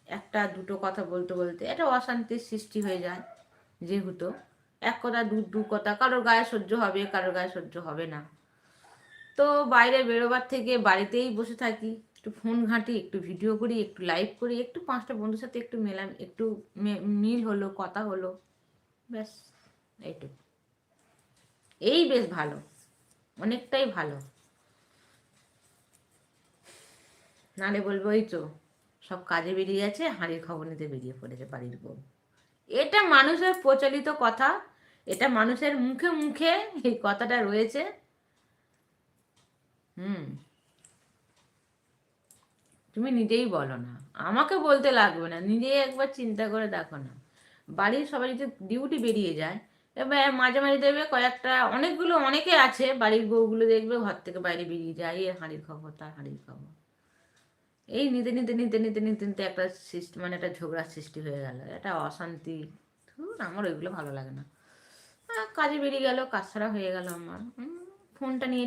একটা দুটো কথা বলতে বলতে একটা অশান্তির সৃষ্টি হয়ে যায়। যেহেতু এক কথা দু কথা কারোর গায়ে সহ্য হবে, কারোর গায়ে সহ্য হবে না। তো বাইরে বেরোবার থেকে বাড়িতেই বসে থাকি, একটু ফোন ঘাঁটি, একটু ভিডিও করি, একটু লাইভ করি, একটু পাঁচটা বন্ধুর সাথে একটু মেলাম, একটু মিল হলো, কথা হলো, ব্যাস এইটুকু। এই বেশ ভালো, অনেকটাই ভালো। নালে বলবো ওই তো সব কাজে বেরিয়ে গেছে, হাঁড়ির খবর নিতে বেরিয়ে পড়েছে বাড়ির বউ। এটা মানুষের প্রচলিত কথা, এটা মানুষের মুখে মুখে এই কথাটা রয়েছে। হুম, তুমি নিজেই বলো না, আমাকে বলতে লাগবে না, নিজেই একবার চিন্তা করে দেখো না। বাড়ির সবাই যদি ডিউটি বেরিয়ে যায়, এবার মাঝে মাঝে দেখবে কয়েকটা অনেকগুলো অনেকে আছে বাড়ির বউগুলো দেখবে ঘর থেকে বাইরে বেরিয়ে যায়, এর হাঁড়ির খবর তার হাঁড়ির খবর, এই নিতে নিতে নিতে নিতে নিতে নিতে একটা সৃষ্টি মানে একটা ঝগড়ার সৃষ্টি হয়ে গেল, একটা অশান্তি। ধুর, আমার ওইগুলো ভালো লাগে না। কাজে বেরিয়ে গেল, কাজ ছাড়া হয়ে গেল আমার, ফোনটা নিয়ে একটু